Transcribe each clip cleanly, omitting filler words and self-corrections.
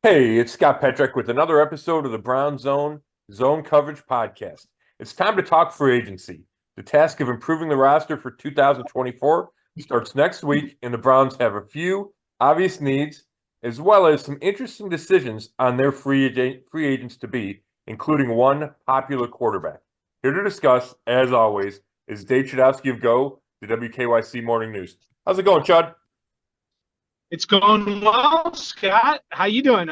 Hey, it's Scott Petrak with another episode of the Brown Zone Coverage Podcast. It's time to talk free agency. The task of improving the roster for 2024 starts next week, and the Browns have a few obvious needs, as well as some interesting decisions on their free agents to be, including one popular quarterback. Here to discuss, as always, is Dave Chudowsky of the WKYC Morning News. How's it going, Chud? It's going well, Scott. How you doing?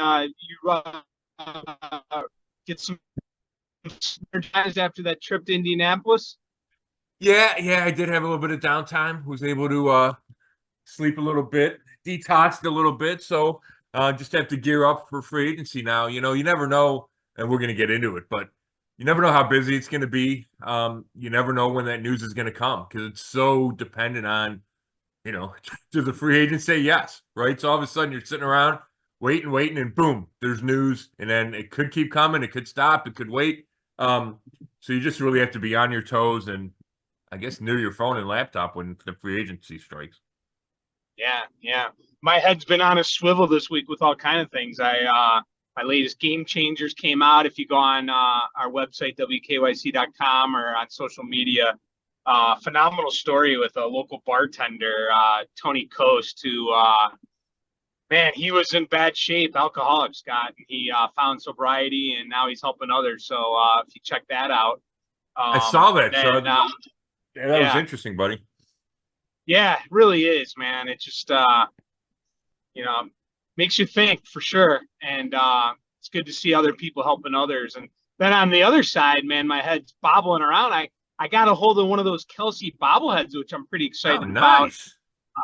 Get some energized after that trip to Indianapolis? Yeah, I did have a little bit of downtime. Was able to sleep a little bit, detoxed a little bit. So just have to gear up for free agency now. You never know, and we're going to get into it, but you never know how busy it's going to be. You never know when that news is going to come because it's so dependent on, does the free agent say yes, right? So all of a sudden you're sitting around waiting, and boom, there's news, and then it could keep coming, it could stop, it could wait. So you just really have to be on your toes and I guess near your phone and laptop when the free agency strikes. Yeah. My head's been on a swivel this week with all kind of things. My latest Game Changers came out. If you go on our website WKYC.com or on social media, phenomenal story with a local bartender, Tony Coast, who man, he was in bad shape, alcoholic, Scott. He found sobriety and now he's helping others. So if you check that out. I saw that, Then, so yeah, that was yeah, interesting, buddy. yeah, it really is, man. It just you know, makes you think for sure. And it's good to see other people helping others. And then on the other side, man, my head's bobbling around. I got a hold of one of those Kelce bobbleheads, which I'm pretty Oh, excited about. nice.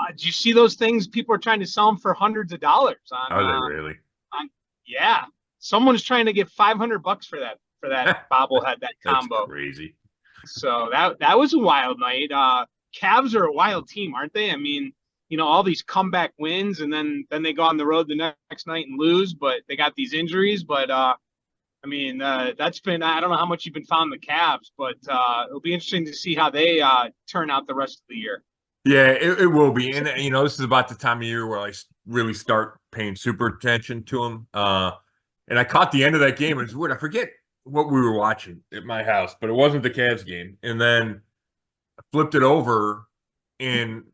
Did you see those things? People are trying to sell them for hundreds of dollars Are they really? on yeah. Someone's trying to get $500 for that bobblehead, that That's combo. crazy. So that was a wild night. Cavs are a wild team, aren't they? I mean, all these comeback wins, and then they go on the road the next night and lose, but they got these injuries. But I mean, that's been, I don't know how much you've been following the Cavs, but it'll be interesting to see how they turn out the rest of the year. Yeah, it will be. And, this is about the time of year where I really start paying super attention to them. And I caught the end of that game. It was weird. I forget what we were watching at my house, but it wasn't the Cavs game. And then I flipped it over, and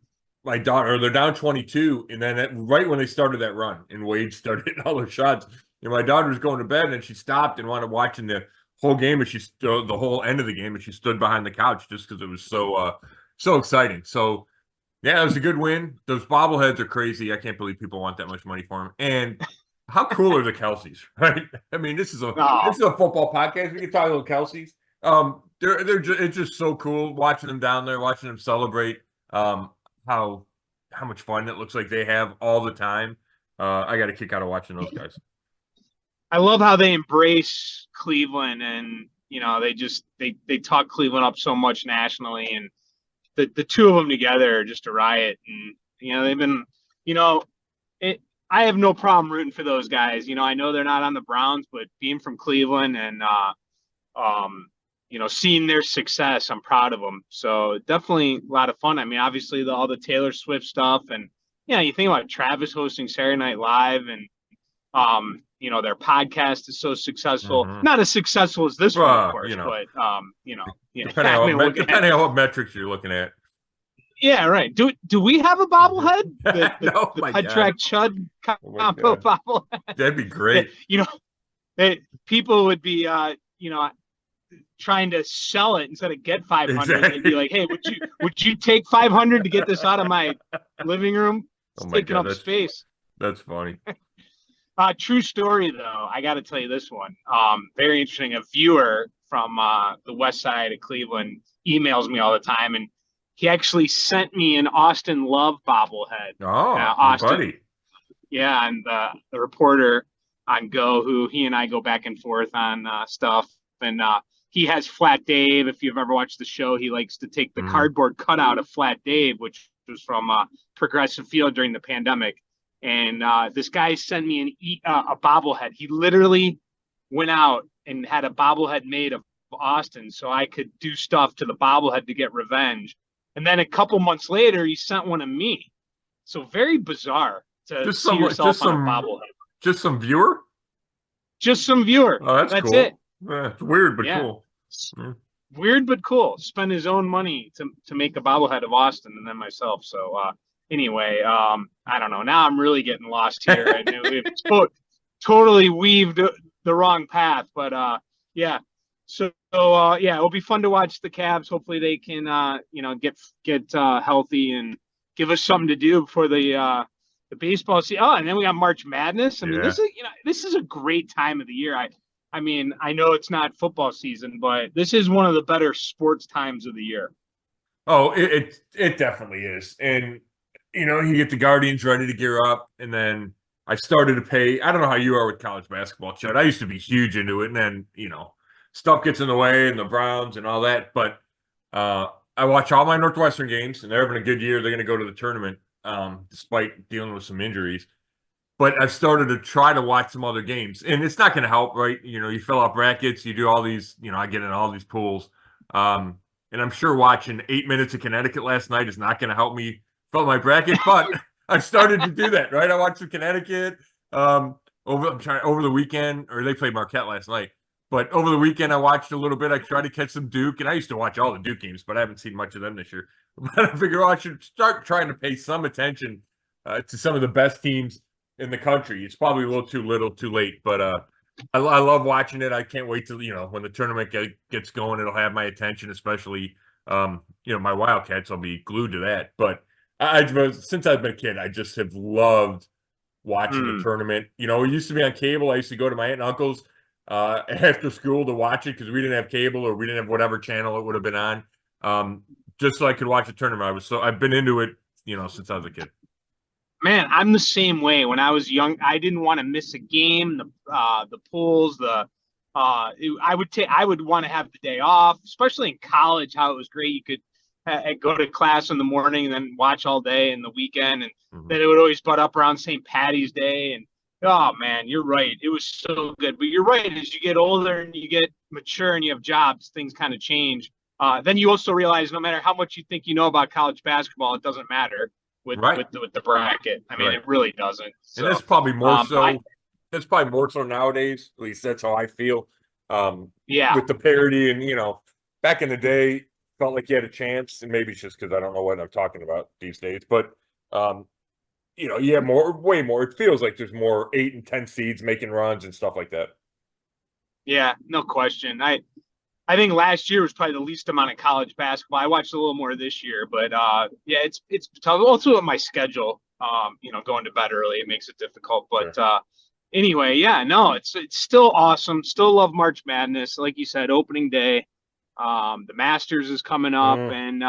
my daughter, they're down 22. And then right when they started that run, and Wade started hitting all those shots, my daughter was going to bed, and she stopped and wanted watching the whole game, and the whole end of the game, and she stood behind the couch just because it was so exciting. So. Yeah, it was a good win. Those bobbleheads are crazy. I can't believe people want that much money for them. And how cool are the Kelces, right? I mean, this is a Oh, football podcast. We can talk about Kelces. It's just so cool watching them down there, watching them celebrate. How much fun it looks like they have all the time. I got a kick out of watching those guys. I love how they embrace Cleveland, and they talk Cleveland up so much nationally, and the two of them together are just a riot. And they've been, you know, it. I have no problem rooting for those guys. I know they're not on the Browns, but being from Cleveland and seeing their success, I'm proud of them. So definitely a lot of fun. I mean, obviously all the Taylor Swift stuff, and you think about Travis hosting Saturday Night Live, and their podcast is so successful. Mm-hmm. Not as successful as this one, of course, but depending on what metrics you're looking at. Yeah, right. Do we have a bobblehead? No, the my Petrak God. Chud Oh my combo God. bobblehead. That'd be great. People would be trying to sell it instead of get 500. Exactly. They'd be like, "Hey, would you take 500 to get this out of my living room? It's Oh my taking God, up space." That's funny. True story, though. I got to tell you this one. Very interesting. A viewer from the west side of Cleveland emails me all the time, and he actually sent me an Austin Love bobblehead. Oh, your Austin, buddy. yeah, and the reporter on Go, who he and I go back and forth on stuff, and he has Flat Dave. If you've ever watched the show, he likes to take the cardboard cutout of Flat Dave, which was from Progressive Field during the pandemic. And this guy sent me a bobblehead. He literally went out and had a bobblehead made of Austin so I could do stuff to the bobblehead to get revenge. And then a couple months later, he sent one to me. So very bizarre to Just see some, yourself on a bobblehead. just some viewer. Just some viewer. Oh, that's That's cool. it. It's weird, but Yeah. cool. Yeah. Weird but cool. Spend his own money to make a bobblehead of Austin and then myself. So anyway, I don't know. Now I'm really getting lost here. I knew we've totally weaved the wrong path, but yeah. So yeah, it'll be fun to watch the Cavs. Hopefully they can get healthy and give us something to do before the baseball season. Oh, and then we got March Madness. I mean, Yeah. this is a great time of the year. I mean, I know it's not football season, but this is one of the better sports times of the year. Oh, it definitely is. And you get the Guardians ready to gear up, and then I started to pay. I don't know how you are with college basketball, Chad. I used to be huge into it, and then stuff gets in the way, and the Browns and all that. But I watch all my Northwestern games, and they're having a good year. They're going to go to the tournament, despite dealing with some injuries. But I've started to try to watch some other games, and it's not going to help, right? You fill out brackets, you do all these. I get in all these pools, and I'm sure watching 8 minutes of Connecticut last night is not going to help me fill my bracket. But I've started to do that, right? I watched some Connecticut over the weekend, or they played Marquette last night. But over the weekend, I watched a little bit. I tried to catch some Duke, and I used to watch all the Duke games, but I haven't seen much of them this year. But I figure I should start trying to pay some attention to some of the best teams in the country. It's probably a little too late, but I love watching it. I can't wait till when the tournament gets going, it'll have my attention, especially my Wildcats. I'll be glued to that. But since I've been a kid, I just have loved watching the tournament. It used to be on cable. I used to go to my aunt and uncle's after school to watch it because we didn't have cable or we didn't have whatever channel it would have been on, just so I could watch the tournament. I've been into it, since I was a kid. Man, I'm the same way. When I was young, I didn't want to miss a game. The pools, I would want to have the day off, especially in college. How it was great, you could go to class in the morning and then watch all day in the weekend, and then it would always butt up around St. Patty's Day. And oh man, you're right, it was so good. But you're right, as you get older and you get mature and you have jobs, things kind of change. Then you also realize no matter how much you think you know about college basketball, it doesn't matter with the bracket. I mean, it really doesn't. So, and that's probably more so. That's probably more so nowadays. At least that's how I feel. With the parity, and back in the day, felt like you had a chance, and maybe it's just because I don't know what I'm talking about these days. But you have way more. It feels like there's more 8 and 10 seeds making runs and stuff like that. Yeah, no question. I think last year was probably the least amount of college basketball. I watched a little more this year, but yeah, it's tough. Also with my schedule, going to bed early, it makes it difficult. But anyway, yeah, no, it's still awesome. Still love March Madness. Like you said, opening day, the Masters is coming up, and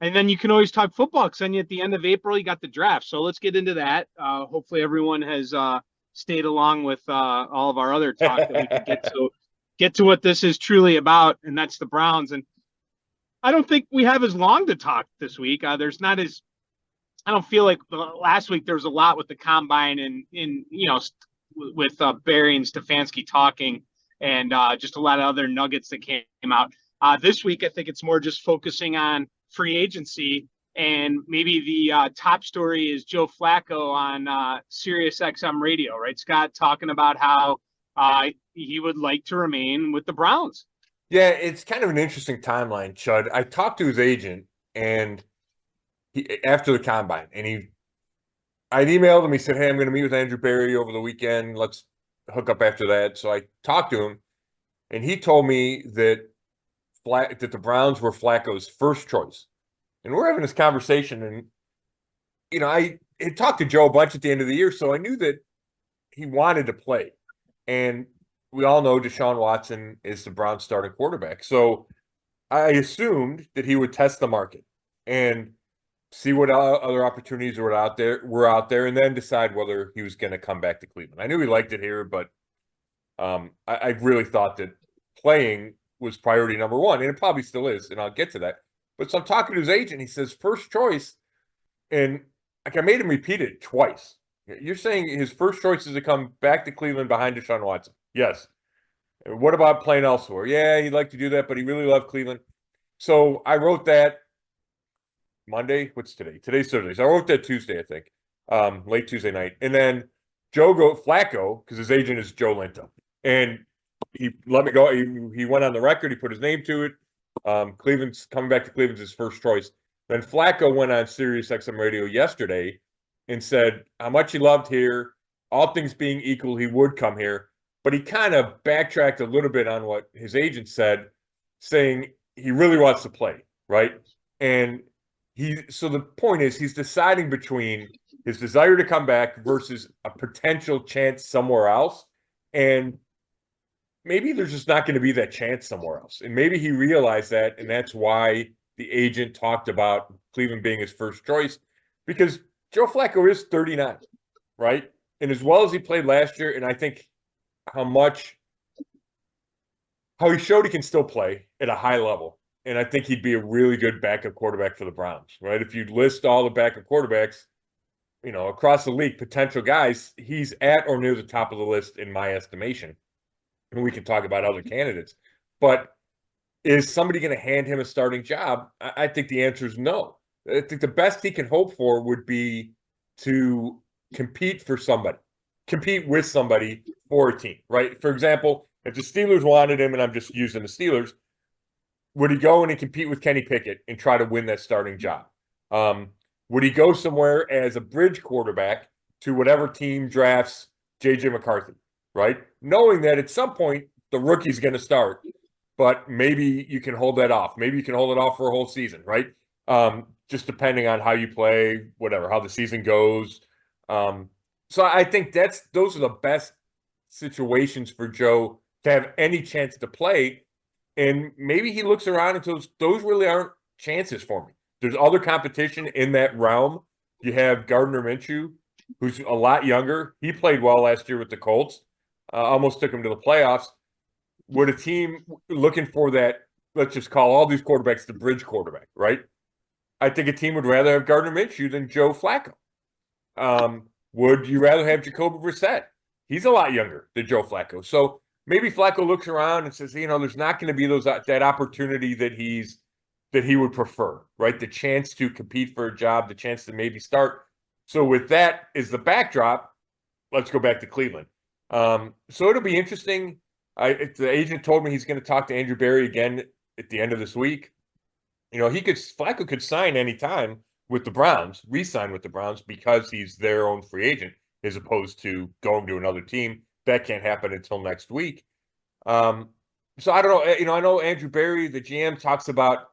then you can always talk football because then at the end of April you got the draft. So let's get into that. Hopefully everyone has stayed along with all of our other talk that we could get to what this is truly about, and that's the Browns. And I don't think we have as long to talk this week. I don't feel like last week there was a lot with the combine and with Barry and Stefanski talking, and just a lot of other nuggets that came out. This week, I think it's more just focusing on free agency, and maybe the top story is Joe Flacco on Sirius XM radio, right? Scott talking about how he would like to remain with the Browns. Yeah, it's kind of an interesting timeline, Chud. I talked to his agent and after the combine, and I'd emailed him. He said, "Hey, I'm going to meet with Andrew Berry over the weekend. Let's hook up after that." So I talked to him, and he told me that the Browns were Flacco's first choice. And we're having this conversation, and I had talked to Joe a bunch at the end of the year, so I knew that he wanted to play. And we all know Deshaun Watson is the Browns starting quarterback. So I assumed that he would test the market and see what other opportunities were out there, and then decide whether he was going to come back to Cleveland. I knew he liked it here, but I really thought that playing was priority number one, and it probably still is, and I'll get to that. But so I'm talking to his agent, he says first choice, and I made him repeat it twice. You're saying his first choice is to come back to Cleveland behind Deshaun Watson? Yes. And what about playing elsewhere? Yeah, he'd like to do that, but he really loved Cleveland. So I wrote that Monday. What's today? Today's Thursday. So I wrote that Tuesday, I think, late Tuesday night. And then Flacco, because his agent is Joe Linta. And he let me go. He went on the record. He put his name to it. Cleveland's coming back to Cleveland's his first choice. Then Flacco went on Sirius XM radio yesterday and said how much he loved here. All things being equal, he would come here. But he kind of backtracked a little bit on what his agent said, saying he really wants to play, right? And so the point is he's deciding between his desire to come back versus a potential chance somewhere else. And maybe there's just not going to be that chance somewhere else. And maybe he realized that, and that's why the agent talked about Cleveland being his first choice, because Joe Flacco is 39, right? And as well as he played last year, and I think how he showed he can still play at a high level. And I think he'd be a really good backup quarterback for the Browns, right? If you list all the backup quarterbacks, across the league, potential guys, he's at or near the top of the list in my estimation. And we can talk about other candidates. But is somebody going to hand him a starting job? I think the answer is no. I think the best he can hope for would be to compete with somebody for a team, right? For example, if the Steelers wanted him, and I'm just using the Steelers, would he go in and compete with Kenny Pickett and try to win that starting job? Would he go somewhere as a bridge quarterback to whatever team drafts J.J. McCarthy, right? Knowing that at some point the rookie's going to start, but maybe you can hold that off. Maybe you can hold it off for a whole season, right? Just depending on how you play, whatever, how the season goes. So I think those are the best situations for Joe to have any chance to play. And maybe he looks around and goes, those really aren't chances for me. There's other competition in that realm. You have Gardner Minshew, who's a lot younger. He played well last year with the Colts, almost took him to the playoffs. Would a team looking for that, let's just call all these quarterbacks the bridge quarterback, right? I think a team would rather have Gardner Minshew than Joe Flacco. Would you rather have Jacoby Brissett? He's a lot younger than Joe Flacco. So maybe Flacco looks around and says, there's not going to be that opportunity that he would prefer, right? The chance to compete for a job, the chance to maybe start. So with that as the backdrop, let's go back to Cleveland. So it'll be interesting. The agent told me he's going to talk to Andrew Berry again at the end of this week. Flacco could sign anytime with the Browns, re-sign with the Browns, because he's their own free agent, as opposed to going to another team. That can't happen until next week. So I don't know. I know Andrew Berry, the GM, talks about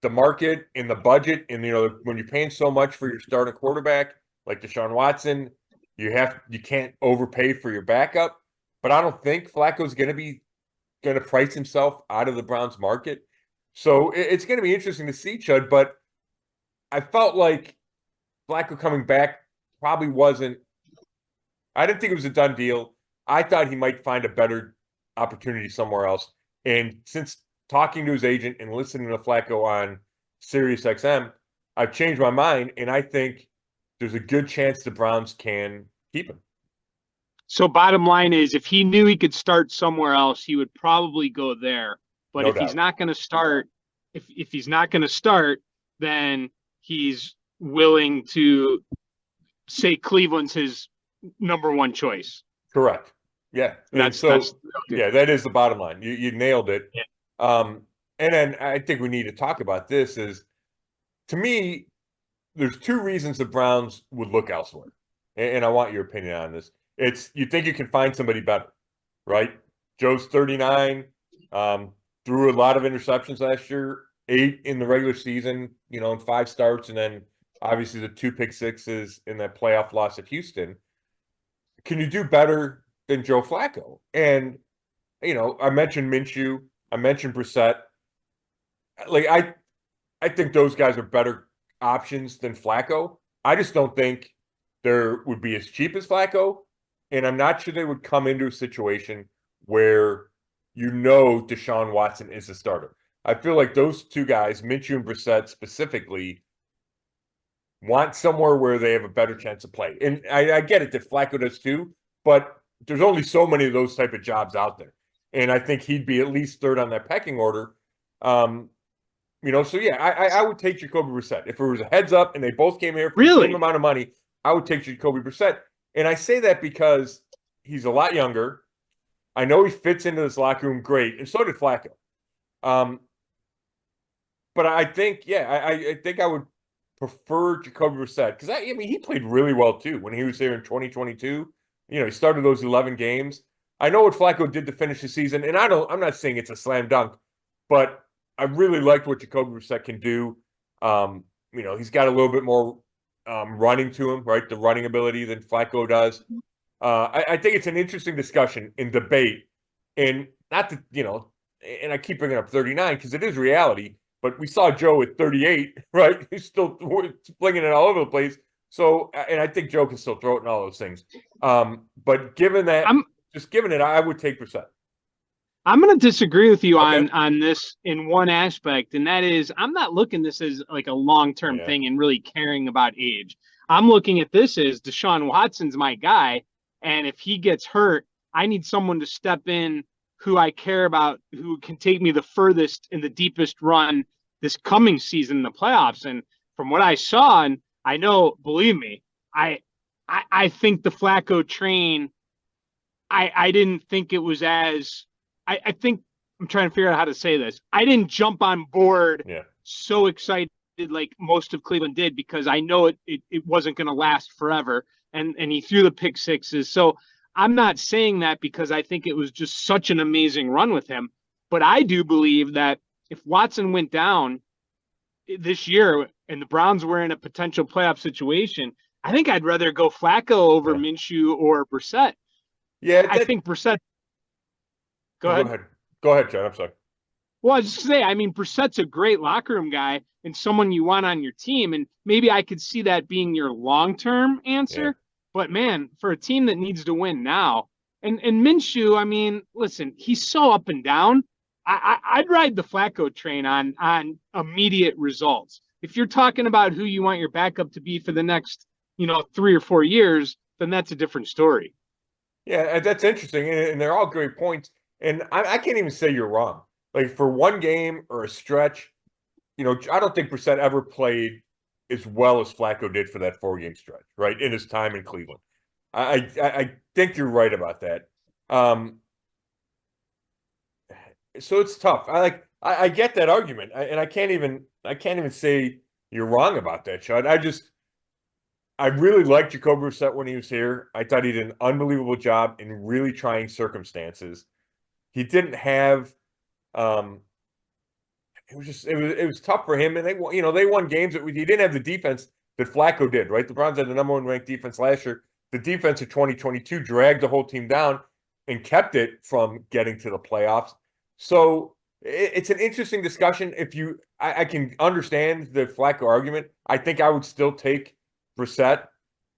the market and the budget, and when you're paying so much for your starting quarterback like Deshaun Watson, you can't overpay for your backup. But I don't think Flacco's going to price himself out of the Browns market. So it's going to be interesting to see, Chud. But I felt like Flacco coming back probably wasn't. I didn't think it was a done deal. I thought he might find a better opportunity somewhere else. And since talking to his agent and listening to Flacco on Sirius XM, I've changed my mind, and I think there's a good chance the Browns can keep him. So bottom line is, if he knew he could start somewhere else, he would probably go there. But No if doubt. he's not going to start, if he's not going to start, then he's willing to say Cleveland's his number one choice. Correct. Yeah. That is the bottom line. You nailed it. Yeah. And then I think we need to talk about this is, to me, there's two reasons the Browns would look elsewhere. And I want your opinion on this. It's, you think you can find somebody better, right? Joe's 39, threw a lot of interceptions last year, 8 in the regular season, in 5 starts, and then obviously the 2 pick sixes in that playoff loss at Houston. Can you do better than Joe Flacco? And, I mentioned Minshew, I mentioned Brissett. Like, I think those guys are better options than Flacco. I just don't think there would be as cheap as Flacco. And I'm not sure they would come into a situation where Deshaun Watson is a starter. I feel like those two guys, Minshew and Brissett specifically, want somewhere where they have a better chance to play. And I get it that Flacco does too, but there's only so many of those type of jobs out there. And I think he'd be at least third on that pecking order. So yeah, I would take Jacoby Brissett. If it was a heads up and they both came here for the same amount of money, I would take Jacoby Brissett. And I say that because he's a lot younger. I know he fits into this locker room great, and so did Flacco. But I think, I think I would prefer Jacoby Brissett because I mean he played really well too when he was there in 2022. He started those 11 games. I know what Flacco did to finish the season, and I'm not saying it's a slam dunk, but I really liked what Jacoby Brissett can do. He's got a little bit more running to him, right? The running ability than Flacco does. I think it's an interesting discussion and debate, and not to, and I keep bringing up 39 because it is reality. But we saw Joe at 38, right? He's still flinging it all over the place. So, and I think Joe can still throw it and all those things. But given that, I would take Brissett. I'm going to disagree with you on this in one aspect, and that is I'm not looking this as like a long-term thing and really caring about age. I'm looking at this as Deshaun Watson's my guy, and if he gets hurt, I need someone to step in who I care about, who can take me the furthest and the deepest run this coming season in the playoffs. And from what I saw, and I know, believe me, I think the Flacco train, I didn't think it was as, I think I'm trying to figure out how to say this. I didn't jump on board so excited like most of Cleveland did because I know it wasn't going to last forever. And he threw the pick sixes. So I'm not saying that because I think it was just such an amazing run with him. But I do believe that if Watson went down this year and the Browns were in a potential playoff situation, I think I'd rather go Flacco over Minshew or Brissett. Yeah, I think Brissett. Go ahead. Go ahead, John. I'm sorry. Well, I was just say, I mean, Brissett's a great locker room guy and someone you want on your team. And maybe I could see that being your long-term answer. Yeah. But, man, for a team that needs to win now, and Minshew, I mean, listen, he's so up and down. I'd ride the Flacco train on immediate results. If you're talking about who you want your backup to be for the next, 3 or 4 years, then that's a different story. Yeah, that's interesting. And they're all great points. And I can't even say you're wrong. Like, for one game or a stretch, I don't think Brissett ever played as well as Flacco did for that 4-game stretch, right, in his time in Cleveland. I think you're right about that. So it's tough. I get that argument, and I can't even say you're wrong about that, Chud. I really liked Jacoby Brissett when he was here. I thought he did an unbelievable job in really trying circumstances. He didn't have it was tough for him, and they won games that he didn't have the defense that Flacco did, right? The Browns had the #1 ranked defense last year. The defense of 2022 dragged the whole team down and kept it from getting to the playoffs. So it's an interesting discussion. I can understand the Flacco argument. I think I would still take Brissett,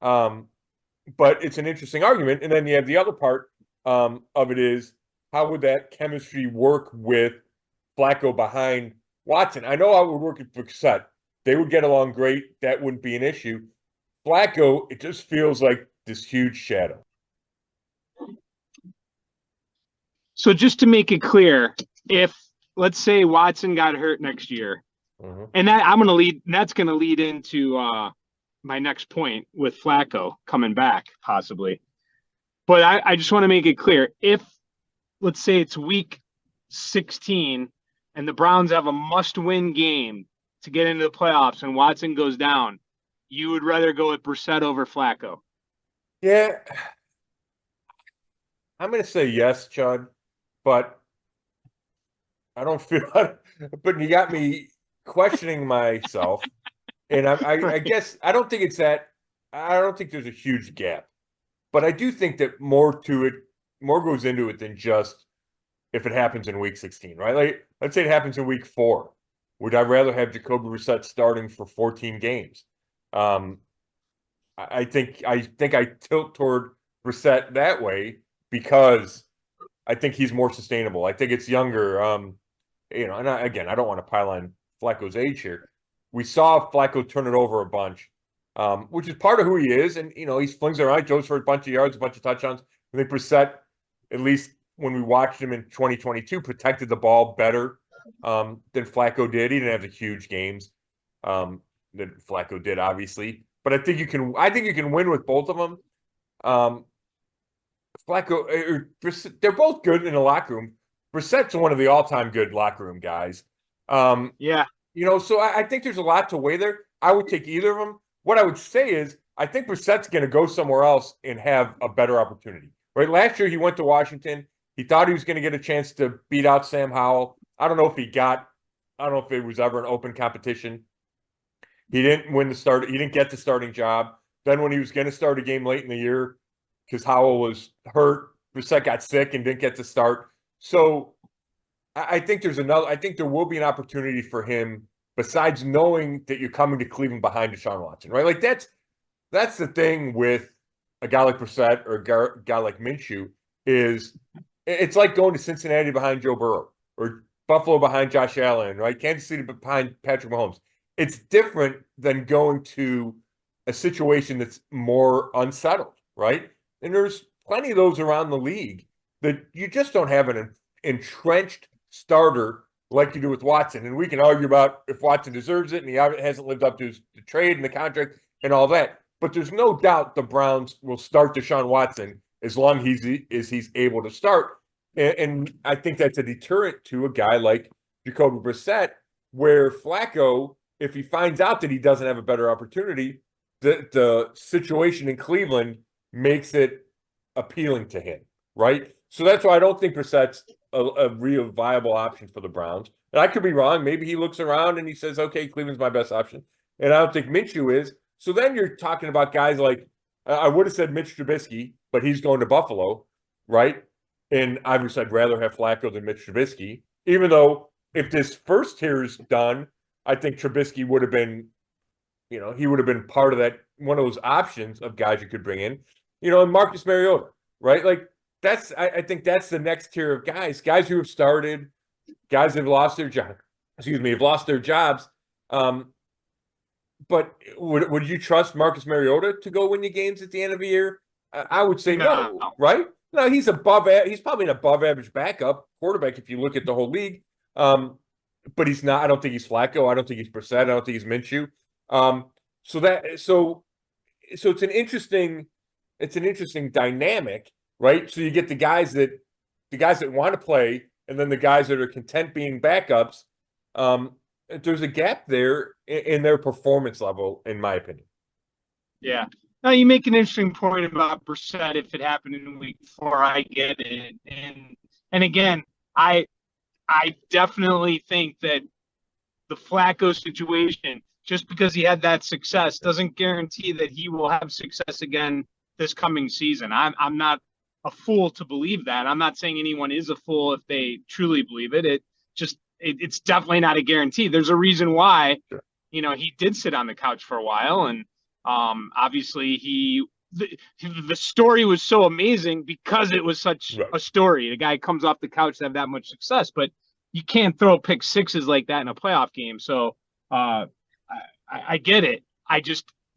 but it's an interesting argument. And then you have the other part of it is, how would that chemistry work with Flacco behind Watson? I know how it would work with Brissett. They would get along great. That wouldn't be an issue. Flacco, it just feels like this huge shadow. So just to make it clear, if let's say Watson got hurt next year, and that's going to lead into my next point with Flacco coming back possibly. But I just want to make it clear, if let's say it's week 16 and the Browns have a must-win game to get into the playoffs and Watson goes down, you would rather go with Brissett over Flacco? Yeah. I'm going to say yes, Chud, but I don't feel – but you got me questioning myself. And I guess I don't think it's that – I don't think there's a huge gap. But I do think that more goes into it than just if it happens in week 16, right? Like, let's say it happens in week 4. Would I rather have Jacoby Brissett starting for 14 games? I think I tilt toward Brissett that way because I think he's more sustainable. I think it's younger. And I don't want to pile on Flacco's age here. We saw Flacco turn it over a bunch, which is part of who he is. And, he flings it around, goes for a bunch of yards, a bunch of touchdowns. I think Brissett, at least when we watched him in 2022, protected the ball better than Flacco did. He didn't have the huge games that Flacco did, obviously. But I think you can win with both of them. Flacco, they're both good in the locker room. Brissett's one of the all-time good locker room guys. Yeah. So I think there's a lot to weigh there. I would take either of them. What I would say is I think Brissett's going to go somewhere else and have a better opportunity. Right? Last year he went to Washington. He thought he was going to get a chance to beat out Sam Howell. I don't know if it was ever an open competition. He didn't win the start. He didn't get the starting job. Then when he was going to start a game late in the year, because Howell was hurt, Brissett got sick and didn't get to start. So I think I think there will be an opportunity for him besides knowing that you're coming to Cleveland behind Deshaun Watson, right? Like that's the thing with a guy like Brissett or a guy like Minshew is it's like going to Cincinnati behind Joe Burrow or Buffalo behind Josh Allen, right? Kansas City behind Patrick Mahomes. It's different than going to a situation that's more unsettled, right? And there's plenty of those around the league that you just don't have an entrenched starter like you do with Watson. And we can argue about if Watson deserves it and he hasn't lived up to the trade and the contract and all that. But there's no doubt the Browns will start Deshaun Watson as long as he's able to start. And I think that's a deterrent to a guy like Jacoby Brissett, where Flacco, if he finds out that he doesn't have a better opportunity, the situation in Cleveland makes it appealing to him, right? So that's why I don't think Brissett's a real viable option for the Browns. And I could be wrong. Maybe he looks around and he says, okay, Cleveland's my best option. And I don't think Minshew is. So then you're talking about guys like, I would have said Mitch Trubisky, but he's going to Buffalo, right? And obviously I'd rather have Flacco than Mitch Trubisky, even though if this first tier is done, I think Trubisky would have been, he would have been part of that, one of those options of guys you could bring in, and Marcus Mariota, right? Like I think that's the next tier of guys who have started, guys that have lost their job, have lost their jobs. But would you trust Marcus Mariota to go win you games at the end of the year? I would say no, right? No, he's probably an above average backup quarterback if you look at the whole league. But he's not. I don't think he's Flacco. I don't think he's Brissett. I don't think he's Minshew. So it's an interesting dynamic, right? So you get the guys that want to play, and then the guys that are content being backups. There's a gap there in their performance level, in my opinion. Yeah. Now you make an interesting point about Brissett. If it happened in week 4, I get it. And again, I definitely think that the Flacco situation, just because he had that success, doesn't guarantee that he will have success again this coming season. I'm not a fool to believe that. I'm not saying anyone is a fool if they truly believe it. It's definitely not a guarantee. There's a reason why, he did sit on the couch for a while, and obviously the story was so amazing because it was such a story. The guy comes off the couch to have that much success, but you can't throw pick sixes like that in a playoff game. So I get it.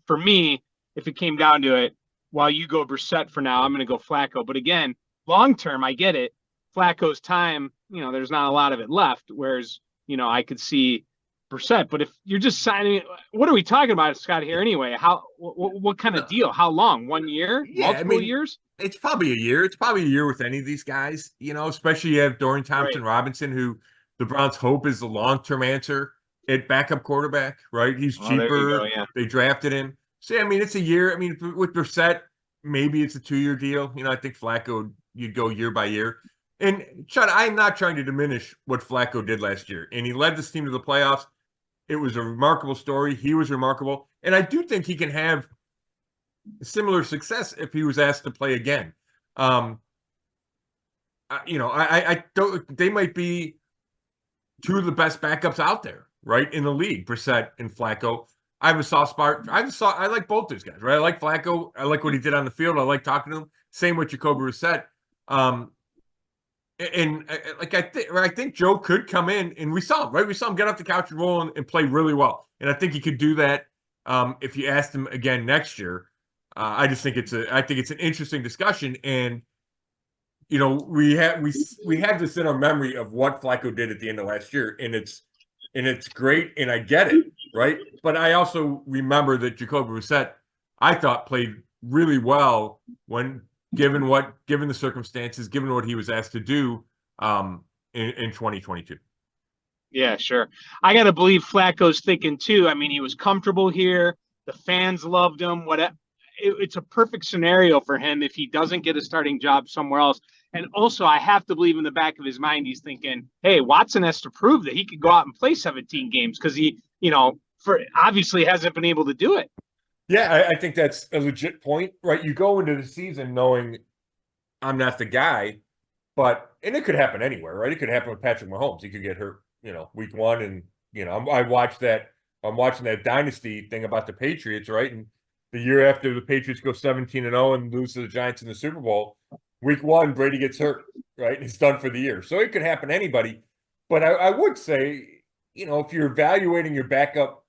For me, if it came down to it, while you go Brissett for now, I'm going to go Flacco. But again, long term, I get it. Flacco's time, there's not a lot of it left. Whereas, I could see Brissett. But if you're just signing, what are we talking about, Scott, here anyway? What kind of deal? How long? 1 year? Yeah, multiple years? It's probably a year. It's probably a year with any of these guys, especially you have Dorian Thompson-Robinson, who the Browns hope is the long-term answer at backup quarterback, right? He's cheaper. Yeah. They drafted him. So, it's a year. With Brissett, maybe it's a 2-year deal. I think Flacco, you'd go year by year. And, Chud, I'm not trying to diminish what Flacco did last year. And he led this team to the playoffs. It was a remarkable story. He was remarkable. And I do think he can have similar success if he was asked to play again. I don't. They might be two of the best backups out there, right, in the league. Brissett and Flacco. I have a soft spot. I like both those guys, right? I like Flacco. I like what he did on the field. I like talking to him. Same with Jacoby Brissett. I think Joe could come in, and we saw him, right? We saw him get off the couch and roll and play really well. And I think he could do that if you asked him again next year. I think it's an interesting discussion, and we have this in our memory of what Flacco did at the end of last year, and it's great, and I get it, right? But I also remember that Jacoby Brissett, I thought, played really well when given the circumstances, given what he was asked to do in 2022. Yeah, sure. I got to believe Flacco's thinking too. I mean, he was comfortable here. The fans loved him. It's a perfect scenario for him if he doesn't get a starting job somewhere else. And also, I have to believe in the back of his mind, he's thinking, hey, Watson has to prove that he could go out and play 17 games because he, obviously hasn't been able to do it. Yeah, I think that's a legit point, right? You go into the season knowing I'm not the guy, and it could happen anywhere, right? It could happen with Patrick Mahomes. He could get hurt, week one. And, I'm watching that dynasty thing about the Patriots, right? And the year after the Patriots go 17-0 and lose to the Giants in the Super Bowl, week one, Brady gets hurt, right? And he's done for the year. So it could happen to anybody. But I would say, if you're evaluating your backup,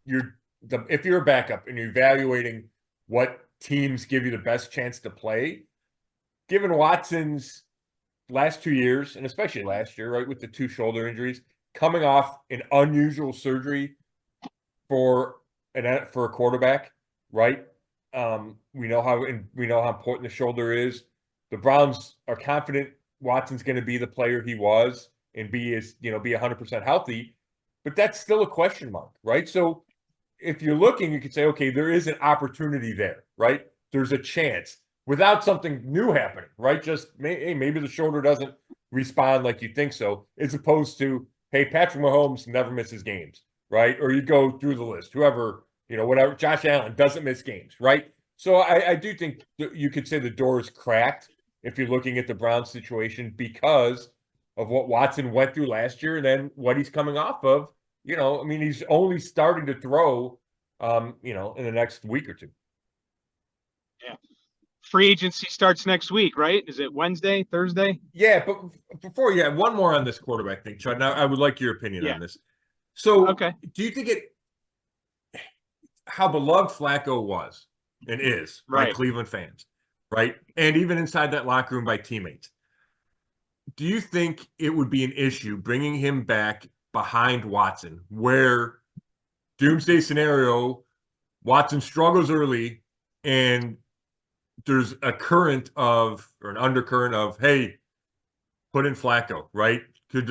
if you're a backup and you're evaluating what teams give you the best chance to play, given Watson's last 2 years, and especially last year, right, with the 2 shoulder injuries, coming off an unusual surgery for a quarterback, right? We know how important the shoulder is. The Browns are confident Watson's going to be the player he was and be 100% healthy, but that's still a question mark, right? So if you're looking, you could say, okay, there is an opportunity there, right? There's a chance without something new happening, right? Just maybe the shoulder doesn't respond like you think so, as opposed to, hey, Patrick Mahomes never misses games, right? Or you go through the list, whoever, whatever, Josh Allen doesn't miss games, right? So I do think you could say the door is cracked if you're looking at the Browns situation because of what Watson went through last year and then what he's coming off of. He's only starting to throw, in the next week or two. Yeah. Free agency starts next week, right? Is it Wednesday, Thursday? Yeah, but before, one more on this quarterback thing, Chud. Now, I would like your opinion on this. So, okay, do you think how beloved Flacco was and is by Cleveland fans, right? And even inside that locker room by teammates. Do you think it would be an issue bringing him back behind Watson, where doomsday scenario, Watson struggles early and there's a current of, or an undercurrent of, hey, put in Flacco, right? Could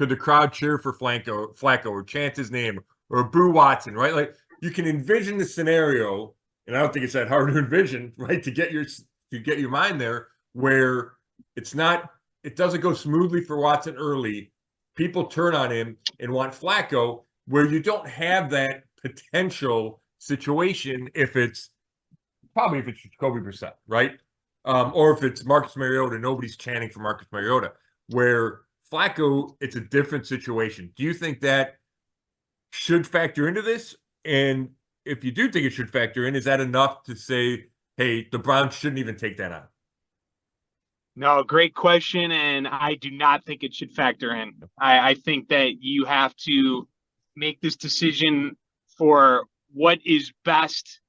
the crowd cheer for Flacco or chant his name or boo Watson, right? Like you can envision the scenario, and I don't think it's that hard to envision, right? To get your mind there, where it doesn't go smoothly for Watson early. People turn on him and want Flacco, where you don't have that potential situation if it's Jacoby Brissett, right? Or if it's Marcus Mariota, nobody's chanting for Marcus Mariota. Where Flacco, it's a different situation. Do you think that should factor into this? And if you do think it should factor in, is that enough to say, hey, the Browns shouldn't even take that on? No, great question. And I do not think it should factor in. I think that you have to make this decision for what is best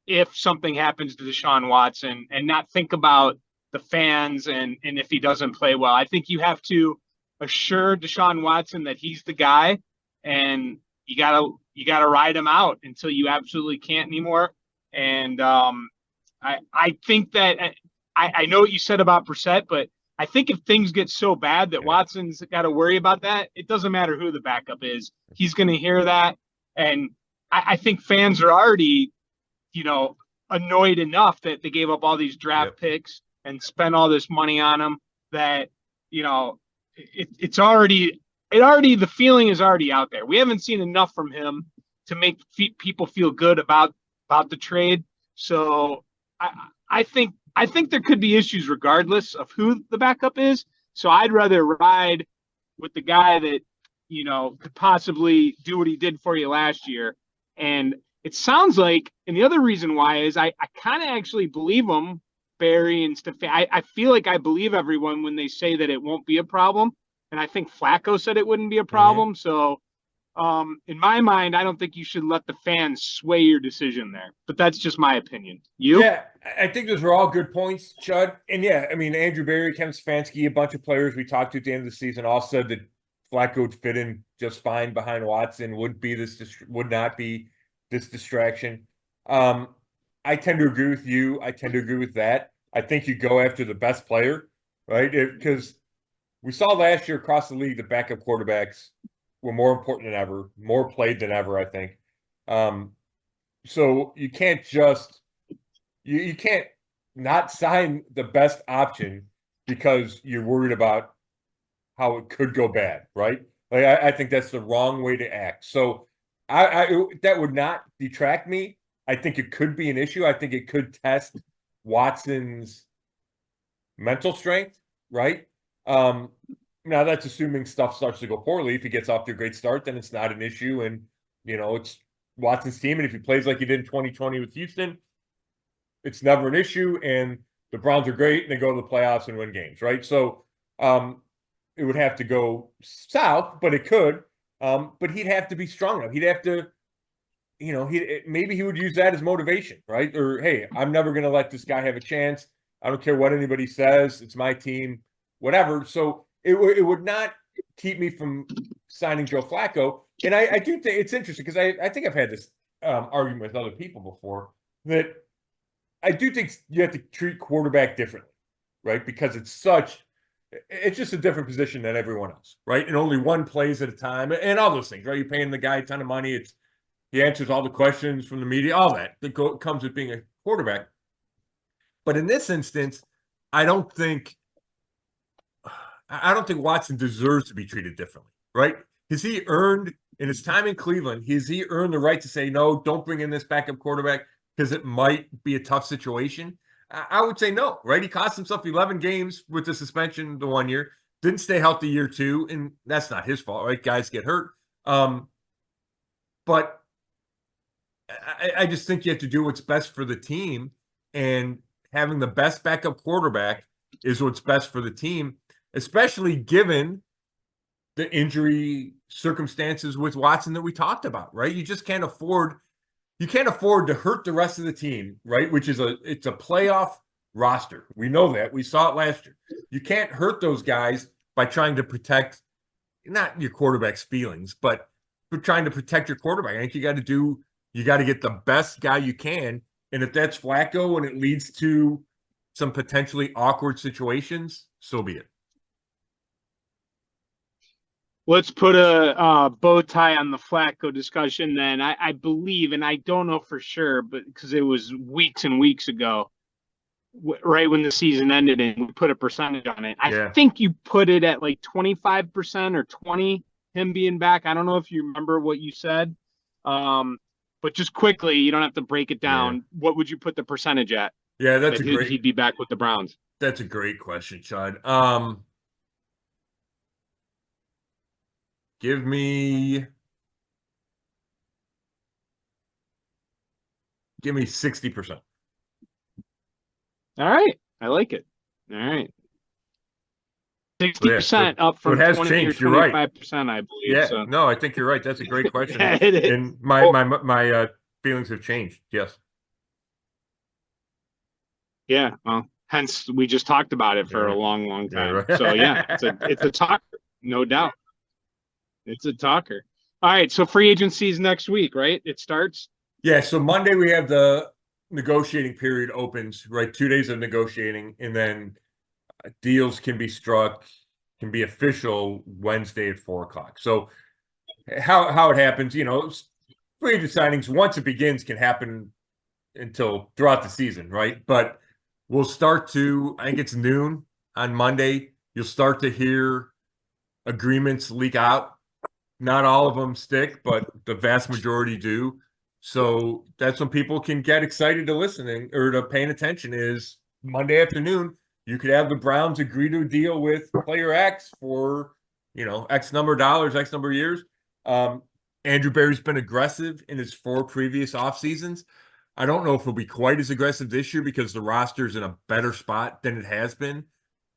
if something happens to Deshaun Watson and not think about the fans and if he doesn't play well. I think you have to assure Deshaun Watson that he's the guy, and you gotta ride him out until you absolutely can't anymore. And I think that I know what you said about Brissett, but I think if things get so bad that Watson's got to worry about that, it doesn't matter who the backup is. He's going to hear that. And I think fans are already, annoyed enough that they gave up all these draft picks and spent all this money on him that, it's already, the feeling is already out there. We haven't seen enough from him to make people feel good about the trade. So I think there could be issues regardless of who the backup is. So I'd rather ride with the guy that, could possibly do what he did for you last year. And it sounds like, and the other reason why is I kind of actually believe them, Barry and Stefan. I feel like I believe everyone when they say that it won't be a problem. And I think Flacco said it wouldn't be a problem. So in my mind, I don't think you should let the fans sway your decision there. But that's just my opinion. You? Yeah, I think those are all good points, Chud. And Andrew Berry, Kevin Stefanski, a bunch of players we talked to at the end of the season all said that Flacco would fit in just fine behind Watson, would not be this distraction. I tend to agree with you. I tend to agree with that. I think you go after the best player, right? Because we saw last year across the league, the backup quarterbacks were more important than ever, more played than ever, I think. So you can't just you can't not sign the best option because you're worried about how it could go bad, right? Like I think that's the wrong way to act. So that would not detract me. I think it could be an issue. I think it could test Watson's mental strength, right? Now that's assuming stuff starts to go poorly. If he gets off to a great start, then it's not an issue, and it's Watson's team. And if he plays like he did in 2020 with Houston, it's never an issue. And the Browns are great, and they go to the playoffs and win games, right? So it would have to go south, but it could. But he'd have to be strong enough. He'd have to, maybe he would use that as motivation, right? Or, hey, I'm never going to let this guy have a chance. I don't care what anybody says. It's my team, whatever. So it would not keep me from signing Joe Flacco. And I do think it's interesting because I think I've had this argument with other people before that I do think you have to treat quarterback differently, right? Because it's just a different position than everyone else, right? And only one plays at a time and all those things, right? You're paying the guy a ton of money. He answers all the questions from the media, all that comes with being a quarterback. But in this instance, I don't think Watson deserves to be treated differently, right? Has he earned in his time in Cleveland, the right to say, no, don't bring in this backup quarterback because it might be a tough situation? I would say no, right? He cost himself 11 games with the suspension the 1 year, didn't stay healthy year 2, and that's not his fault, right? Guys get hurt. But I just think you have to do what's best for the team, and having the best backup quarterback is what's best for the team, especially given the injury circumstances with Watson that we talked about, right? You just can't afford to hurt the rest of the team, right? Which is it's a playoff roster. We know that. We saw it last year. You can't hurt those guys by trying to protect not your quarterback's feelings, but for trying to protect your quarterback. I think you got to get the best guy you can. And if that's Flacco and it leads to some potentially awkward situations, so be it. Let's put a bow tie on the Flacco discussion then. I believe, and I don't know for sure, but because it was weeks and weeks ago, right when the season ended, and we put a percentage on it. I think you put it at like 25% or 20%, him being back. I don't know if you remember what you said. But just quickly, you don't have to break it down. Yeah. What would you put the percentage at? Yeah, he'd be back with the Browns. That's a great question, Chud. Give me 60%. All right. I like it. All right. 60% up from 20 or 25%, I believe. Yeah, so. No, I think you're right. That's a great question. Yeah, it is. And my feelings have changed. Yes. Yeah. Well, hence we just talked about it for a long, long time. Yeah, right. So yeah, it's a talker, no doubt. It's a talker. All right. So free agency's next week, right? It starts. Yeah. So Monday we have the negotiating period opens, right? 2 days of negotiating, and then deals can be struck, can be official Wednesday at 4:00. So how it happens, free agent signings, once it begins, can happen until throughout the season, right? But we'll start I think it's noon on Monday. You'll start to hear agreements leak out. Not all of them stick, but the vast majority do. So that's when people can get excited to listening or to paying attention is Monday afternoon. You could have the Browns agree to a deal with player X for, X number of dollars, X number of years. Andrew Berry's been aggressive in his 4 previous off seasons. I don't know if he'll be quite as aggressive this year because the roster's in a better spot than it has been.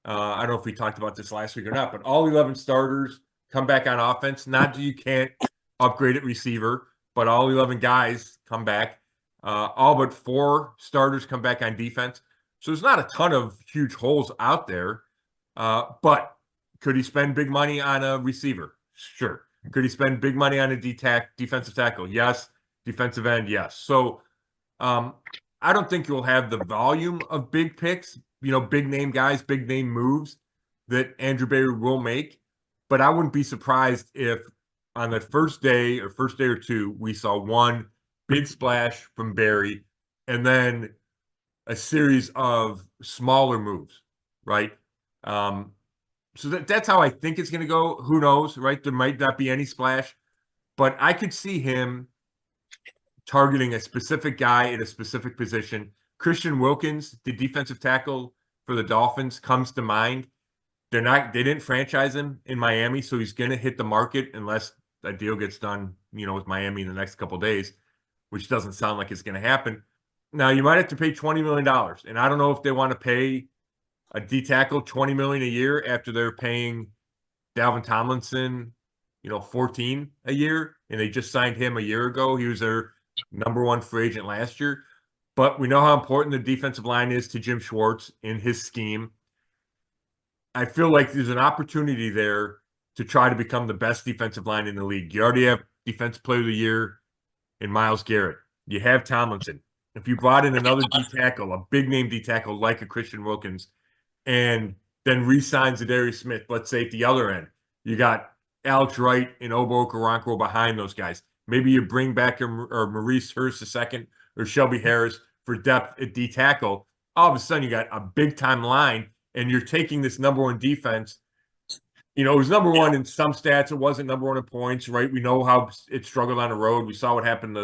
I don't know if we talked about this last week or not, but all 11 starters come back on offense. Not that you can't upgrade at receiver, but all 11 guys come back. All but 4 starters come back on defense. So there's not a ton of huge holes out there. But could he spend big money on a receiver? Sure. Could he spend big money on a defensive tackle? Yes. Defensive end? Yes. So I don't think you'll have the volume of big picks, big name guys, big name moves that Andrew Berry will make. But I wouldn't be surprised if on the first day or two, we saw one big splash from Berry and then a series of smaller moves, right? So that's how I think it's going to go. Who knows, right? There might not be any splash, but I could see him targeting a specific guy at a specific position. Christian Wilkins, the defensive tackle for the Dolphins, comes to mind. They didn't franchise him in Miami, so he's going to hit the market unless a deal gets done, with Miami in the next couple of days, which doesn't sound like it's going to happen. Now, you might have to pay $20 million, and I don't know if they want to pay a D tackle $20 million a year after they're paying Dalvin Tomlinson, 14 a year, and they just signed him a year ago. He was their number one free agent last year. But we know how important the defensive line is to Jim Schwartz in his scheme. I feel like there's an opportunity there to try to become the best defensive line in the league. You already have Defensive Player of the Year in Myles Garrett. You have Tomlinson. If you brought in another D tackle, a big name D tackle like a Christian Wilkins, and then re-sign Zadarius Smith, let's say at the other end, you got Alex Wright and Obo Okoronkwo behind those guys. Maybe you bring back or Maurice Hurst II or Shelby Harris for depth at D tackle. All of a sudden, you got a big-time line, and you're taking this number one defense. It was number one in some stats. It wasn't number one in points, right? We know how it struggled on the road. We saw what happened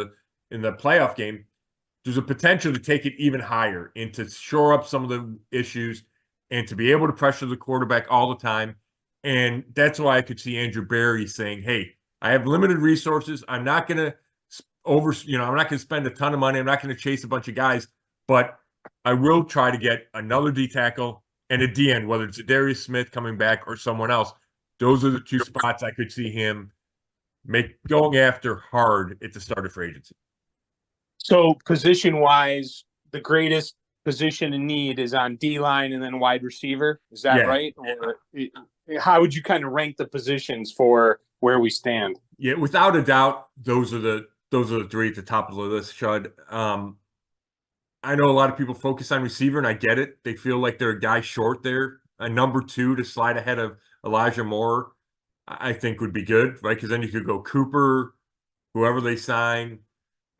in the playoff game. There's a potential to take it even higher and to shore up some of the issues and to be able to pressure the quarterback all the time. And that's why I could see Andrew Berry saying, hey, I have limited resources. I'm not going to I'm not going to spend a ton of money. I'm not going to chase a bunch of guys, but I will try to get another D tackle and a DN, whether it's Darius Smith coming back or someone else. Those are the two spots I could see him going after hard at the start of free agency. So position-wise, the greatest position in need is on D-line and then wide receiver. Is that right? Or how would you kind of rank the positions for where we stand? Yeah, without a doubt, those are the three at the top of the list, Chud. I know a lot of people focus on receiver, and I get it. They feel like they're a guy short there. A number two to slide ahead of Elijah Moore, I think would be good, right? Because then you could go Cooper, whoever they sign,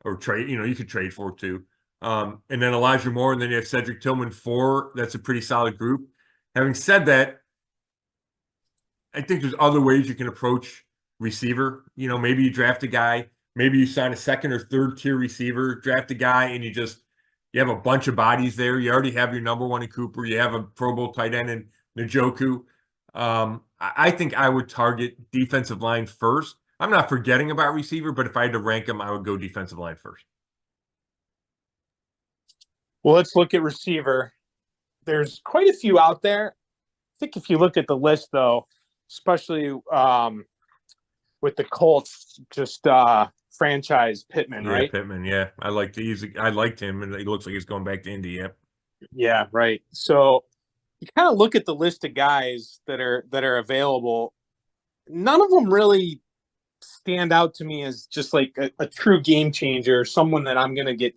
or trade. You could trade for too. And then Elijah Moore, and then you have Cedric Tillman, 4. That's a pretty solid group. Having said that, I think there's other ways you can approach receiver. Maybe you draft a guy, maybe you sign a second or third tier receiver, draft a guy, and you have a bunch of bodies there. You already have your number one in Cooper. You have a Pro Bowl tight end in Njoku. I think I would target defensive line first. I'm not forgetting about receiver, but if I had to rank them, I would go defensive line first. Well, let's look at receiver. There's quite a few out there. I think if you look at the list, though, especially with the Colts, just franchise Pittman, right? Pittman, yeah. I liked him, and it looks like he's going back to Indy, yeah. Yeah, right. So you kind of look at the list of guys that are available. None of them really stand out to me as just like a true game changer, someone that I'm going to get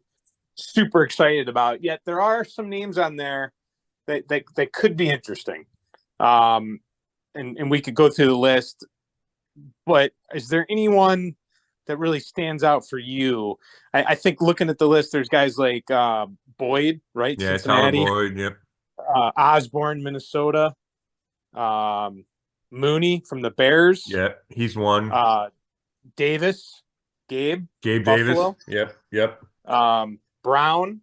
super excited about. Yet there are some names on there that could be interesting. And we could go through the list, but is there anyone that really stands out for you? I think looking at the list, there's guys like Boyd, right? Yeah, Cincinnati. Tyler Boyd, yep. Osborne, Minnesota. Mooney from the Bears. Yeah, he's one. Davis, Gabe Buffalo. Davis. Yep. Brown.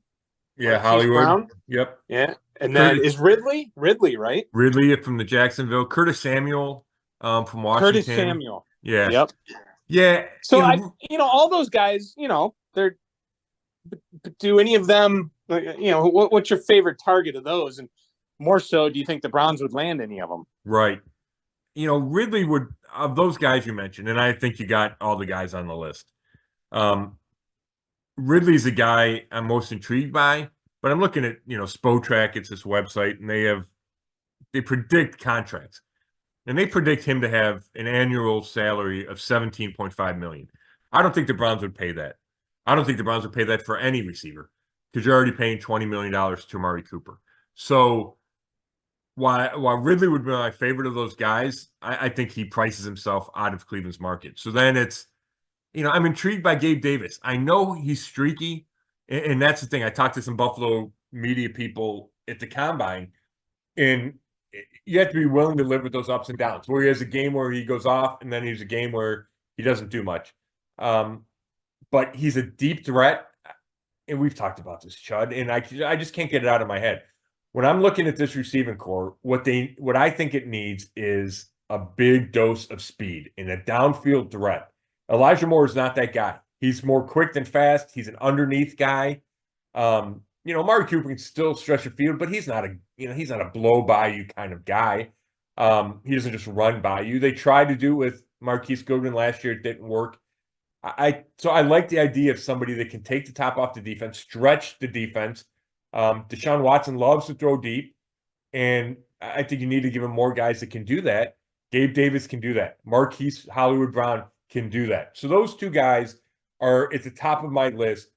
Yeah, Hollywood. Brown. Yep. Yeah. And then is Ridley, right? Ridley from the Jacksonville. Curtis Samuel from Washington. Curtis Samuel. Yeah. Yep. Yeah. So all those guys, they're. But do any of them, what's your favorite target of those? And more so, do you think the Browns would land any of them? Right. Ridley would, of those guys you mentioned, and I think you got all the guys on the list. Ridley's a guy I'm most intrigued by, but I'm looking at, Spotrac, it's this website, and they predict contracts. And they predict him to have an annual salary of $17.5 million. I don't think the Browns would pay that. I don't think the Browns would pay that for any receiver because you're already paying $20 million to Amari Cooper. So while Ridley would be my favorite of those guys, I think he prices himself out of Cleveland's market. So then it's, I'm intrigued by Gabe Davis. I know he's streaky, and that's the thing. I talked to some Buffalo media people at the Combine, and you have to be willing to live with those ups and downs, where he has a game where he goes off, and then he's a game where he doesn't do much. But he's a deep threat, and we've talked about this, Chud, and I just can't get it out of my head. When I'm looking at this receiving core, what I think it needs is a big dose of speed and a downfield threat. Elijah Moore is not that guy. He's more quick than fast. He's an underneath guy. Amari Cooper can still stretch the field, but he's not a blow by you kind of guy. He doesn't just run by you. They tried to do it with Marquise Goodwin last year. It didn't work. So I like the idea of somebody that can take the top off the defense, stretch the defense. Deshaun Watson loves to throw deep, and I think you need to give him more guys that can do that. Gabe Davis can do that. Marquise Hollywood Brown can do that. So those two guys are at the top of my list,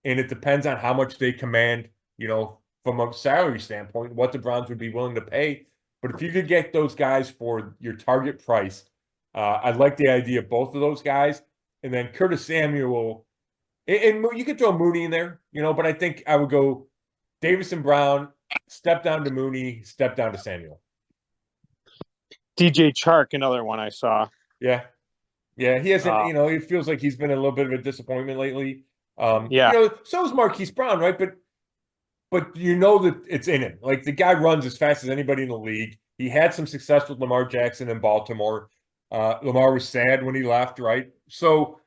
and it depends on how much they command, from a salary standpoint, what the Browns would be willing to pay. But if you could get those guys for your target price, I like the idea of both of those guys. And then Curtis Samuel, and you could throw Mooney in there, but I think I would go Davis and Brown, step down to Mooney, step down to Samuel. DJ Chark, another one I saw. Yeah. Yeah, he hasn't, it feels like he's been a little bit of a disappointment lately. So is Marquise Brown, right? But that it's in him. Like, the guy runs as fast as anybody in the league. He had some success with Lamar Jackson in Baltimore. Lamar was sad when he left, right? So,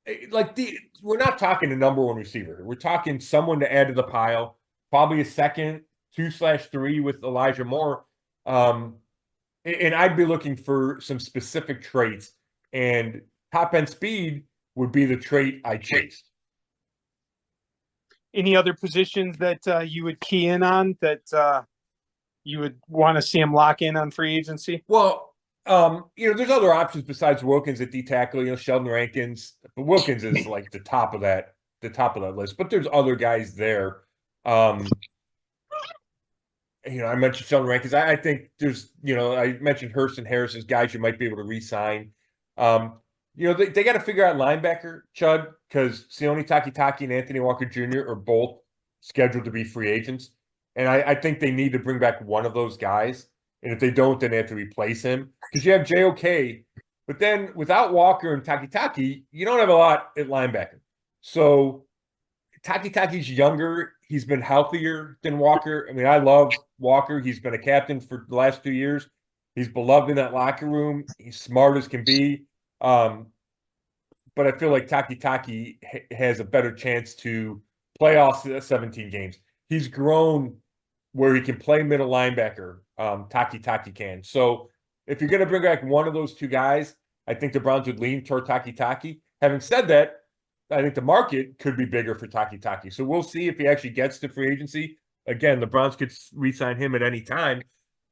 we're not talking a number one receiver. We're talking someone to add to the pile, probably a second, 2/3 with Elijah Moore. And I'd be looking for some specific traits, and top-end speed would be the trait I chased. Any other positions that you would key in on that you would want to see him lock in on free agency? Well, there's other options besides Wilkins at D tackle. Sheldon Rankins, but Wilkins is like the top of that list. But there's other guys there. I mentioned Sheldon Rankins. I think there's, I mentioned Hurst and Harris as guys you might be able to re-sign. They got to figure out linebacker, Chud, because Sione Takitaki and Anthony Walker Jr. are both scheduled to be free agents. And I think they need to bring back one of those guys. And if they don't, then they have to replace him. Because you have JOK, but then without Walker and Takitaki, you don't have a lot at linebacker. So Takitaki's younger. He's been healthier than Walker. I mean, I love Walker. He's been a captain for the last 2 years. He's beloved in that locker room. He's smart as can be. But I feel like Takitaki has a better chance to play all 17 games. He's grown where he can play middle linebacker. Takitaki can. So if you're going to bring back one of those two guys, I think the Browns would lean toward Takitaki. Having said that, I think the market could be bigger for Takitaki. So we'll see if he actually gets to free agency. Again, the Browns could re-sign him at any time.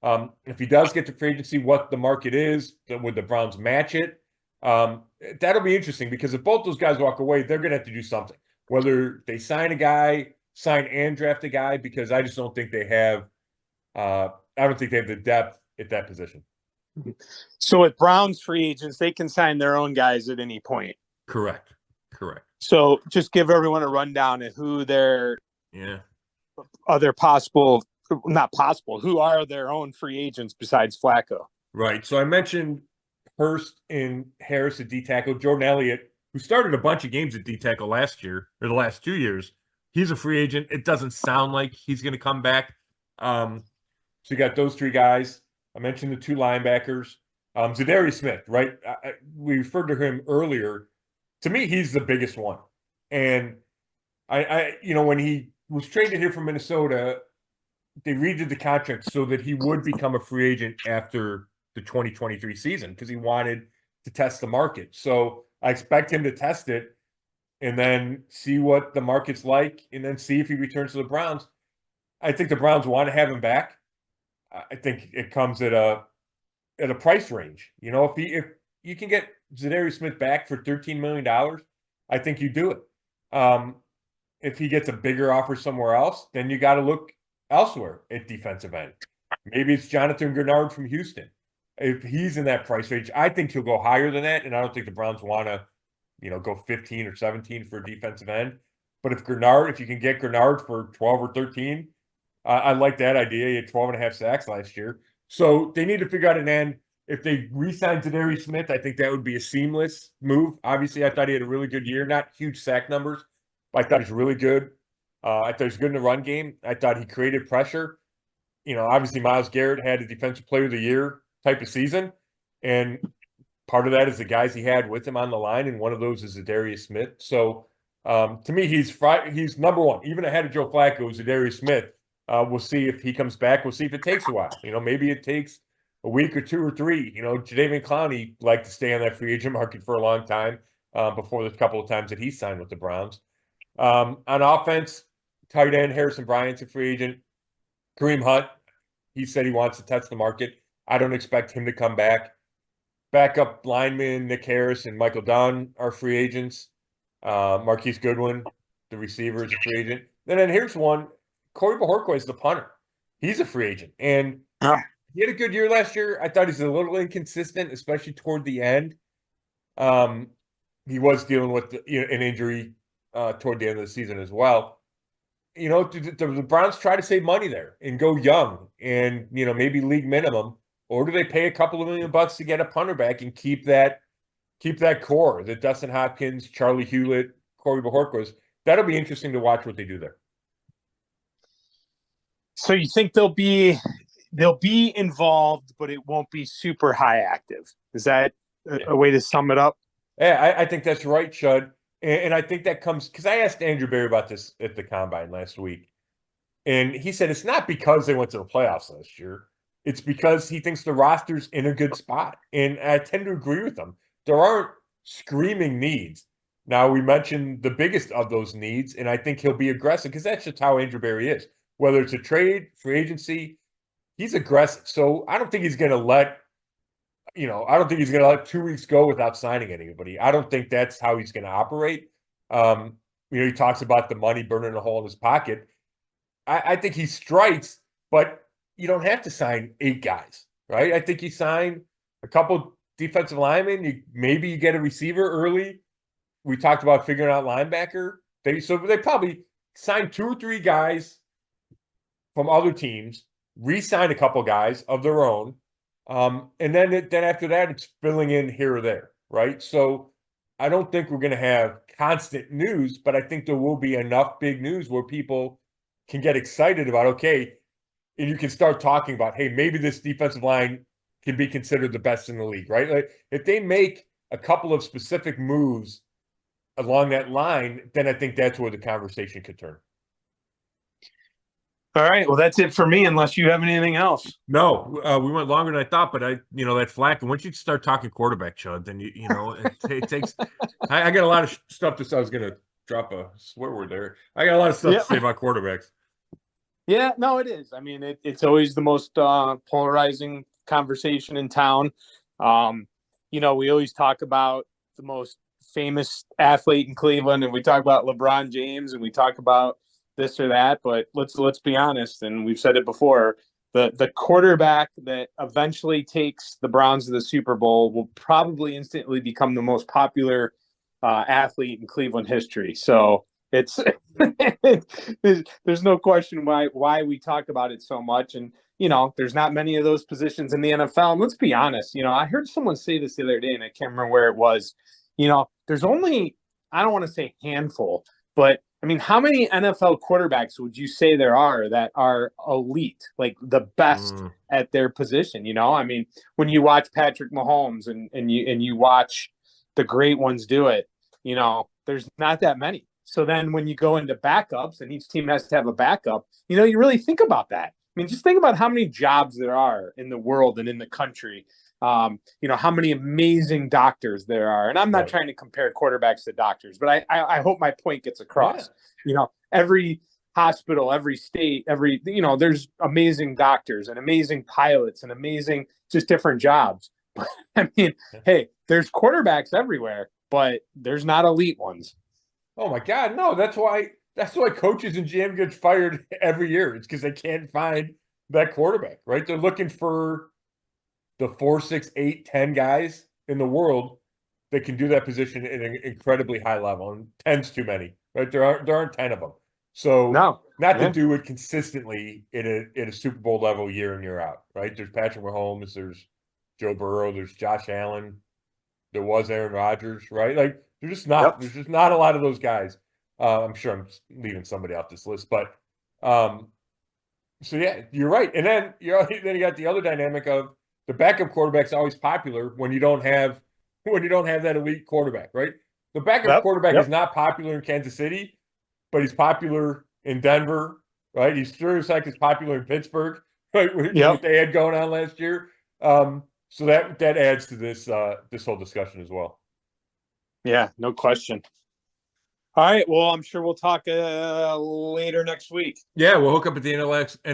If he does get to free agency, what the market is, would the Browns match it? That'll be interesting, because if both those guys walk away, they're going to have to do something. Whether they sign and draft a guy, because I just don't think they have the depth at that position. So with Browns free agents, they can sign their own guys at any point. Correct. So just give everyone a rundown of who their other who are their own free agents besides Flacco. Right. So I mentioned Hurst and Harris at D tackle. Jordan Elliott, who started a bunch of games at D tackle last year, or the last 2 years, he's a free agent. It doesn't sound like he's going to come back. So you got those three guys. I mentioned the two linebackers. Zadarius Smith, right? We referred to him earlier. To me, he's the biggest one. And when he was traded here from Minnesota, they redid the contract so that he would become a free agent after the 2023 season, because he wanted to test the market. So I expect him to test it and then see what the market's like, and then see if he returns to the Browns. I think the Browns want to have him back. I think it comes at a price range. If you can get Zadarius Smith back for $13 million, I think you do it. If he gets a bigger offer somewhere else, then you got to look elsewhere at defensive end. Maybe it's Jonathan Grenard from Houston. If he's in that price range, I think he'll go higher than that, and I don't think the Browns want to, go 15 or 17 for a defensive end. But if you can get Grenard for 12 or 13, I like that idea. He had 12 and a half sacks last year. So they need to figure out an end. If they re-sign Zadarius Smith, I think that would be a seamless move. Obviously, I thought he had a really good year. Not huge sack numbers, but I thought he was really good. I thought he was good in the run game. I thought he created pressure. Obviously Myles Garrett had a Defensive Player of the Year type of season. And part of that is the guys he had with him on the line, and one of those is Zadarius Smith. So to me, he's number one, even ahead of Joe Flacco, Zadarius Smith. We'll see if he comes back. We'll see if it takes a while. Maybe it takes a week or 2 or 3. Jadeveon Clowney liked to stay on that free agent market for a long time before the couple of times that he signed with the Browns. On offense, tight end Harrison Bryant's a free agent. Kareem Hunt, he said he wants to test the market. I don't expect him to come back. Backup linemen Nick Harris and Michael Dunn are free agents. Marquise Goodwin, the receiver, is a free agent. And then here's one. Corey Bojorquez is the punter. He's a free agent. And he had a good year last year. I thought he's a little inconsistent, especially toward the end. He was dealing with an injury toward the end of the season as well. The Browns try to save money there and go young and, maybe league minimum, or do they pay a couple of $1 million to get a punter back and keep that core, the Dustin Hopkins, Charlie Hewlett, Corey Bojorquez? That'll be interesting to watch what they do there. So you think they'll be involved, but it won't be super high active. Is that a way to sum it up? Yeah, I think that's right, Chud. And I think that comes because I asked Andrew Berry about this at the Combine last week. And he said it's not because they went to the playoffs last year. It's because he thinks the roster's in a good spot. And I tend to agree with him. There aren't screaming needs. Now, we mentioned the biggest of those needs, and I think he'll be aggressive because that's just how Andrew Berry is. Whether it's a trade, free agency, he's aggressive. So I don't think he's going to let 2 weeks go without signing anybody. I don't think that's how he's going to operate. He talks about the money burning a hole in his pocket. I think he strikes, but you don't have to sign 8 guys, right? I think you sign a couple defensive linemen. Maybe you get a receiver early. We talked about figuring out linebacker. They probably sign 2 or 3 guys from other teams, re-sign a couple guys of their own, and then after that, it's filling in here or there, right? So I don't think we're going to have constant news, but I think there will be enough big news where people can get excited about, okay, and you can start talking about, hey, maybe this defensive line can be considered the best in the league, right? Like if they make a couple of specific moves along that line, then I think that's where the conversation could turn. All right. Well, that's it for me, unless you have anything else. No, we went longer than I thought, but that Flacco, once you start talking quarterback, Chud, then it takes. I got a lot of stuff I was going to drop a swear word there. I got a lot of stuff to say about quarterbacks. Yeah, no, it is. I mean, it's always the most polarizing conversation in town. We always talk about the most famous athlete in Cleveland, and we talk about LeBron James, and we talk about this or that, but let's be honest, and we've said it before, the quarterback that eventually takes the Browns to the Super Bowl will probably instantly become the most popular athlete in Cleveland history. So it's there's no question why we talk about it so much. And there's not many of those positions in the NFL. And let's be honest, I heard someone say this the other day, and I can't remember where it was. There's only, I don't want to say handful, but I mean, how many NFL quarterbacks would you say there are that are elite, like the best at their position? I mean, when you watch Patrick Mahomes and you watch the great ones do it, there's not that many. So then when you go into backups and each team has to have a backup, you really think about that. I mean, just think about how many jobs there are in the world and in the country. How many amazing doctors there are. And I'm not trying to compare quarterbacks to doctors, but I hope my point gets across. Yeah. Every hospital, every state, there's amazing doctors and amazing pilots and amazing, just different jobs. But I mean, hey, there's quarterbacks everywhere, but there's not elite ones. Oh my God, no, that's why That's why coaches and GM get fired every year. It's because they can't find that quarterback, right? They're looking for the 4, 6, 8, 10 guys in the world that can do that position at an incredibly high level. And 10's too many, right? There aren't 10 of them. So not to do it consistently at a Super Bowl level year in, year out, right? There's Patrick Mahomes, there's Joe Burrow, there's Josh Allen, there was Aaron Rodgers, right? Like there's just not a lot of those guys. I'm sure I'm leaving somebody off this list, but so yeah, you're right. And then then you got the other dynamic of the backup quarterback's always popular when you don't have that elite quarterback, right? The backup quarterback is not popular in Kansas City, but he's popular in Denver, right? He's sure as heck is popular in Pittsburgh, right? What they had going on last year. So that adds to this whole discussion as well. Yeah, no question. All right. Well, I'm sure we'll talk later next week. Yeah, we'll hook up at the end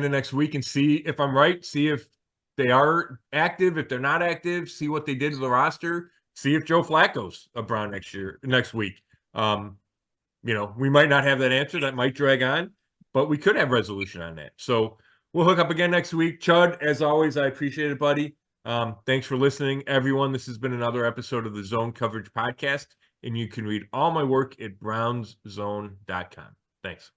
of next week and see if I'm right. See if they are active. If they're not active, see what they did to the roster. See if Joe Flacco's around next week. We might not have that answer. That might drag on, but we could have resolution on that. So we'll hook up again next week. Chud, as always, I appreciate it, buddy. Thanks for listening, everyone. This has been another episode of the Zone Coverage Podcast, and you can read all my work at brownszone.com. Thanks.